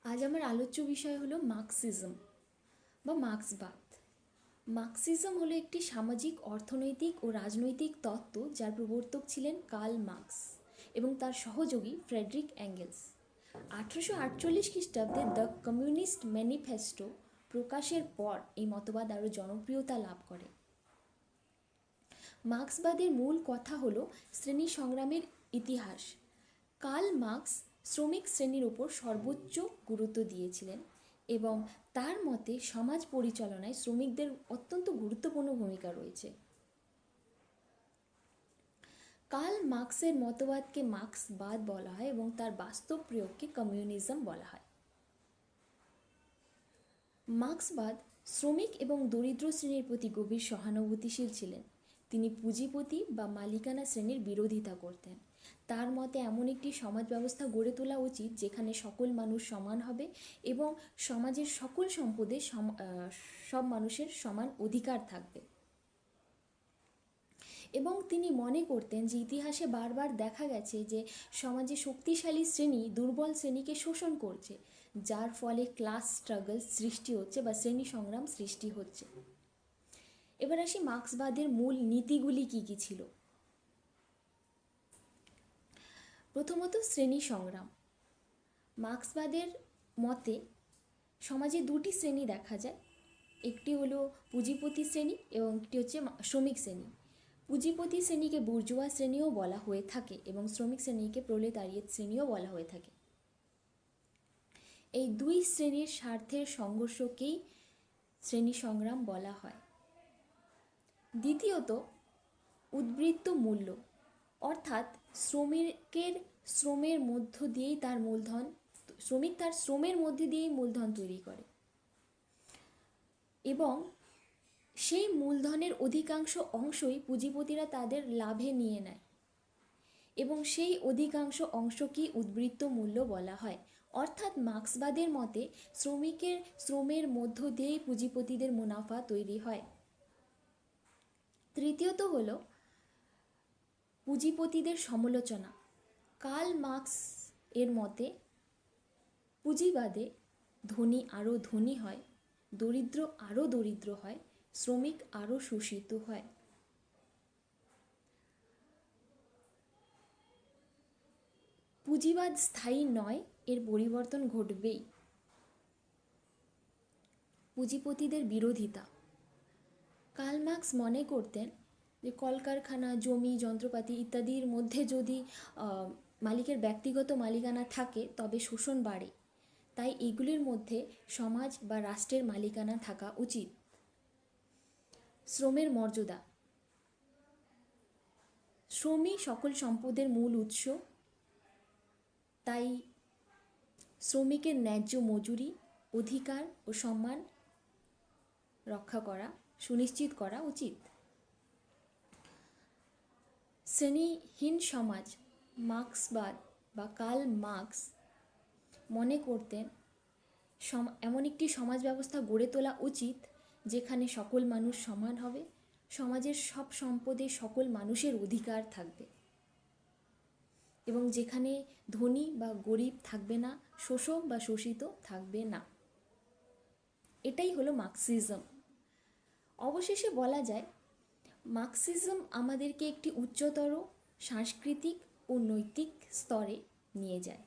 আজ আমার আলোচ্য বিষয় হলো মার্কসিজম বা মার্ক্সবাদ। মার্কসিজম হলো একটি সামাজিক, অর্থনৈতিক ও রাজনৈতিক তত্ত্ব যার প্রবর্তক ছিলেন কার্ল মার্কস এবং তার সহযোগী ফ্রেডরিক এঙ্গেলস। 1848 খ্রিস্টাব্দে দ্য কমিউনিস্ট ম্যানিফেস্টো প্রকাশের পর এই মতবাদ আরও জনপ্রিয়তা লাভ করে। মার্ক্সবাদের মূল কথা হলো শ্রেণী সংগ্রামের ইতিহাস। কার্ল মার্কস শ্রমিক শ্রেণীর উপর সর্বোচ্চ গুরুত্ব দিয়েছিলেন এবং তার মতে সমাজ পরিচালনায় শ্রমিকদের অত্যন্ত গুরুত্বপূর্ণ ভূমিকা রয়েছে। কার্ল মার্কসের মতবাদকে মার্ক্সবাদ বলা হয় এবং তার বাস্তব প্রয়োগকে কমিউনিজম বলা হয়। মার্ক্সবাদ শ্রমিক এবং দরিদ্র শ্রেণীর প্রতি গভীর সহানুভূতিশীল ছিলেন। তিনি পুঁজিপতি বা মালিকানা শ্রেণীর বিরোধিতা করতেন। তার মতে এমন একটি সমাজ ব্যবস্থা গড়ে তোলা উচিত যেখানে সকল মানুষ সমান হবে এবং সমাজের সকল সম্পদে সব মানুষের সমান অধিকার থাকবে। এবং তিনি মনে করতেন যে ইতিহাসে বারবার দেখা গেছে যে সমাজে শক্তিশালী শ্রেণী দুর্বল শ্রেণীকে শোষণ করছে, যার ফলে ক্লাস স্ট্রাগল সৃষ্টি হচ্ছে বা শ্রেণী সংগ্রাম সৃষ্টি হচ্ছে। এবার আসি মার্ক্সবাদের মূল নীতিগুলি কী কী ছিল। প্রথমত, শ্রেণী সংগ্রাম। মার্ক্সবাদের মতে সমাজে দুটি শ্রেণী দেখা যায়, একটি হলো পুঁজিপতি শ্রেণী এবং একটি হচ্ছে শ্রমিক শ্রেণী। পুঁজিপতি শ্রেণীকে বুর্জোয়া শ্রেণীও বলা হয়ে থাকে এবং শ্রমিক শ্রেণীকে প্রোলেতারিয়েত শ্রেণীও বলা হয়ে থাকে। এই দুই শ্রেণীর স্বার্থের সংঘর্ষকেই শ্রেণী সংগ্রাম বলা হয়। দ্বিতীয়ত, উদ্বৃত্ত মূল্য, অর্থাৎ শ্রমের মধ্য দিয়েই তার মূলধন, শ্রমিক তার শ্রমের মধ্যে দিয়েই মূলধন তৈরি করে এবং সেই মূলধনের অধিকাংশ অংশই পুঁজিপতিরা তাদের লাভে নিয়ে নেয় এবং সেই অধিকাংশ অংশকেই উদ্বৃত্ত মূল্য বলা হয়। অর্থাৎ মার্ক্সবাদের মতে শ্রমিকের শ্রমের মধ্য দিয়েই পুঁজিপতিদের মুনাফা তৈরি হয়। তৃতীয়ত হল পুঁজিপতিদের সমালোচনা। কার্ল মার্কস এর মতে পুঁজিবাদে ধনী আরও ধনী হয়, দরিদ্র আরও দরিদ্র হয়, শ্রমিক আরও শোষিত হয়। পুঁজিবাদ স্থায়ী নয়, এর পরিবর্তন ঘটবেই। পুঁজিপতিদের বিরোধিতা। কার্ল মার্কস মনে করতেন যে কলকারখানা, জমি, যন্ত্রপাতি ইত্যাদির মধ্যে যদি মালিকের ব্যক্তিগত মালিকানা থাকে তবে শোষণ বাড়ে, তাই এগুলির মধ্যে সমাজ বা রাষ্ট্রের মালিকানা থাকা উচিত। শ্রমের মর্যাদা। শ্রমই সকল সম্পদের মূল উৎস, তাই শ্রমিকের ন্যায্য মজুরি, অধিকার ও সম্মান রক্ষা করা, সুনিশ্চিত করা উচিত। শ্রেণীহীন সমাজ। মার্ক্সবাদ বা কার্ল মার্কস মনে করতেন এমন একটি সমাজ ব্যবস্থা গড়ে তোলা উচিত যেখানে সকল মানুষ সমান হবে, সমাজের সব সম্পদে সকল মানুষের অধিকার থাকবে এবং যেখানে ধনী বা গরিব থাকবে না, শোষক বা শোষিত থাকবে না। এটাই হলো মার্ক্সিজম। অবশেষে বলা যায় মার্ক্সিজম আমাদেরকে একটি উচ্চতর সাংস্কৃতিক ও নৈতিক স্তরে নিয়ে যায়।